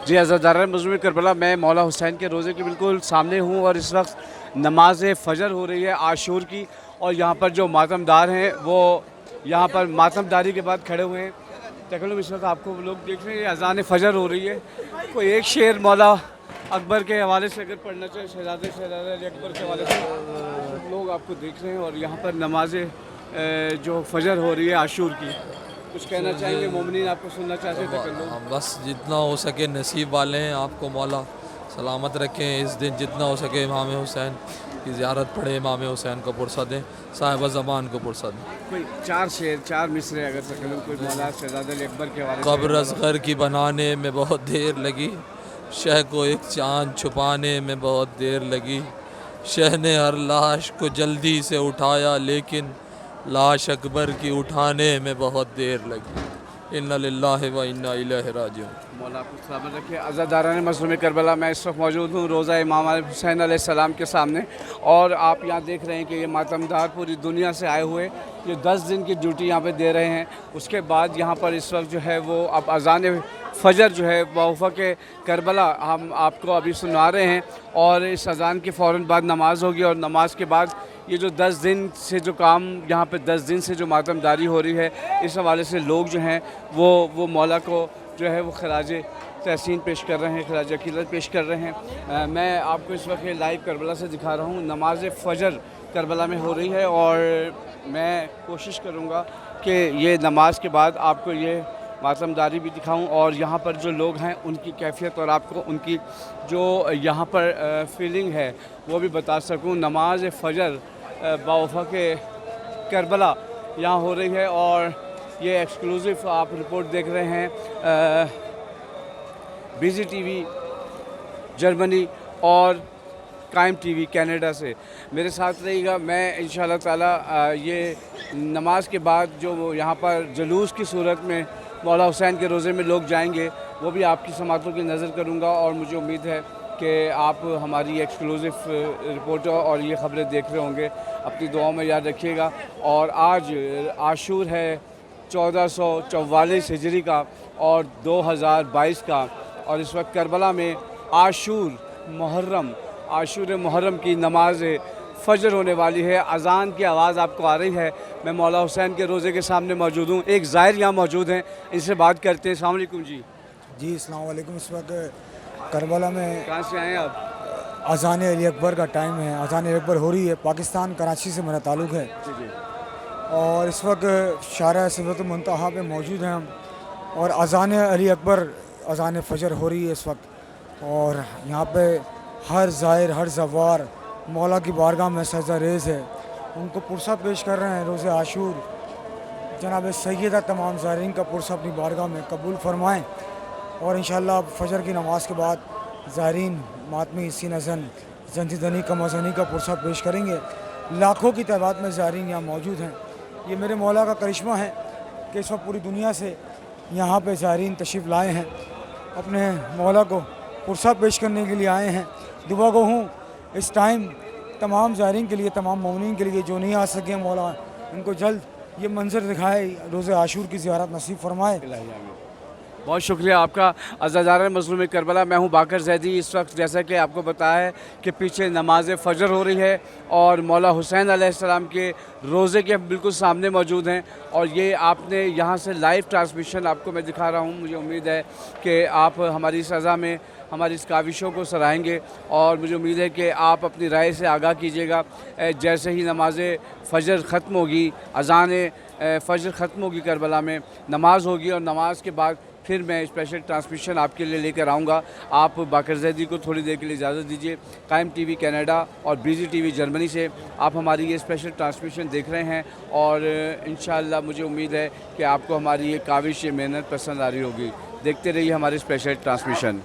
जी अज़ादारान मज़लूम Karbala, मैं मौला हुसैन के रोज़े के बिल्कुल सामने हूँ और इस वक्त नमाज फ़जर हो रही है आशूर की। और यहाँ पर जो मातमदार हैं वो यहाँ पर मातमदारी के बाद खड़े हुए हैं। तकरीबन इस वक्त आपको लोग देख रहे हैं, अज़ान फ़जर हो रही है। कोई एक शेर मौला अकबर के हवाले से अगर पढ़ना चाहे, शहज़ादे अली अकबर के हवाले से, लोग आपको देख रहे हैं। और यहाँ पर नमाज जो फ़जर हो रही है आशूर की, कुछ कहना चाहेंगे मोमिनीन, आपको सुनना चाहते थे कर लो। बस जितना हो सके नसीब वाले हैं, आपको मौला सलामत रखें। इस दिन जितना हो सके इमाम हुसैन की ज़ियारत पढ़े, इमाम हुसैन को पुरसा दें, साहिब ज़मान को पुरसा दें। कोई चार शेर, चार मिसरे अगर तकरीबन कोई मौला शहज़ादे अली अकबर के हवाले से। कब्र असग़र की बनाने में बहुत देर लगी, शह को एक चाँद छुपाने में बहुत देर लगी। शह ने हर लाश को जल्दी से उठाया, लेकिन लाश अकबर की उठाने में बहुत देर लगी। इन्ना लिल्लाहि व इन्ना इलैहि राजिऊन। मौला आपको सलामत रखे। अज़ादारान मज़लूम करबला, मैं इस वक्त मौजूद हूँ रोज़ा इमाम हुसैन अलैहिस्सलाम के सामने। और आप यहाँ देख रहे हैं कि ये मातमदार पूरी दुनिया से आए हुए ये 10 दिन की ड्यूटी यहाँ पे दे रहे हैं। उसके बाद यहाँ पर इस वक्त जो है वो अब अज़ान फ़जर जो है बवफ़क़ करबला हम आपको अभी सुना रहे हैं। और इस अज़ान के फ़ौरन बाद नमाज़ होगी और नमाज के बाद ये जो 10 दिन से जो काम यहाँ पे 10 दिन से जो मातमदारी हो रही है, इस हवाले से लोग जो हैं वो मौला को जो है वो खराज तहसीन पेश कर रहे हैं, खराज अक़ीदत पेश कर रहे हैं। मैं आपको इस वक्त लाइव करबला से दिखा रहा हूँ। नमाज फ़जर करबला में हो रही है और मैं कोशिश करूँगा कि ये नमाज के बाद आपको ये मातमदारी भी दिखाऊं और यहाँ पर जो लोग हैं उनकी कैफियत और आपको उनकी जो यहाँ पर फीलिंग है वो भी बता सकूं। नमाज फ़जर बवफ़क़ करबला यहाँ हो रही है और ये एक्सक्लूसिव आप रिपोर्ट देख रहे हैं बीजी टीवी जर्मनी और कायम टीवी कनाडा से। मेरे साथ रहिएगा। मैं इंशाअल्लाह ताला ये नमाज के बाद जो यहाँ पर जुलूस की सूरत में मौला हुसैन के रोज़े में लोग जाएंगे वो भी आपकी समातों की नज़र करूँगा। और मुझे उम्मीद है कि आप हमारी एक्सक्लूसिव रिपोर्टर और ये ख़बरें देख रहे होंगे। अपनी दुआओं में याद रखिएगा। और आज आशूर है 1444 हिजरी का और 2022 का। और इस वक्त करबला में आशूर मुहर्रम की नमाज फ़जर होने वाली है। अज़ान की आवाज़ आपको आ रही है। मैं मौला हुसैन के रोज़े के सामने मौजूद हूँ। एक ज़ाहिर यहाँ मौजूद हैं, इनसे बात करते हैं। अस्सलाम वालेकुम जी। जी अस्सलाम वालेकुम। इस वक्त करबला में कहाँ से आए हैं आप? अज़ान अली अकबर का टाइम है। अज़ान अली अकबर हो रही है। पाकिस्तान कराची से मेरा ताल्लुक़ है जी जी। और इस वक्त शारा सिदरतुल मुंतहा पे मौजूद हैं हम। और अज़ान अली अकबर अज़ान फ़जर हो रही है इस वक्त। और यहाँ पे हर ज़ाहिर हर ज़वार मौला की बारगाह में सजदा रेज़ है, उनको पुरसा पेश कर रहे हैं। रोज़े आशूर जनाब सैयदा तमाम ज़ायरीन का पुरसा अपनी बारगाह में कबूल फरमाएँ। और इंशाअल्लाह फ़जर की नमाज़ के बाद ज़ायरीन मातमी सीना ज़न जंजीदनी का मज़नी का पुरसा पेश करेंगे। लाखों की तादाद में ज़ायरीन यहाँ मौजूद हैं। ये मेरे मौला का करिश्मा है कि इस वक्त पूरी दुनिया से यहाँ पे ज़ायरीन तशरीफ़ लाए हैं, अपने मौला को पुरसा पेश करने के लिए आए हैं। दुआ गो हूँ इस टाइम तमाम ज़ायरीन के लिए, तमाम मोमिनीन के लिए जो नहीं आ सके मौला इनको जल्द ये मंज़र दिखाए, रोज़े आशूर की ज़ियारत नसीब फरमाए। बहुत शुक्रिया आपका। अज़ादारान मज़लूम करबला, मैं हूँ बाकर ज़ैदी। इस वक्त जैसा कि आपको बताया है कि पीछे नमाज फ़जर हो रही है और मौला हुसैन अलैहिस्सलाम के रोज़े के बिल्कुल सामने मौजूद हैं। और ये आपने यहाँ से लाइव ट्रांसमिशन आपको मैं दिखा रहा हूँ। मुझे उम्मीद है कि आप हमारी सज़ा में हमारी इस काविशों को सराहेंगे और मुझे उम्मीद है कि आप अपनी राय से आगाह कीजिएगा। जैसे ही नमाज फ़जर ख़त्म होगी, अज़ान फ़जर ख़त्म होगी, करबला में नमाज़ होगी और नमाज के बाद फिर मैं स्पेशल ट्रांसमिशन आपके लिए लेकर आऊँगा। आप बाकर ज़ैदी को थोड़ी देर के लिए इजाज़त दीजिए। कायम टीवी कनाडा और बीजी टीवी जर्मनी से आप हमारी ये स्पेशल ट्रांसमिशन देख रहे हैं और इंशाअल्लाह मुझे उम्मीद है कि आपको हमारी ये काविश, ये मेहनत पसंद आ रही होगी। देखते रहिए हमारी स्पेशल ट्रांसमिशन।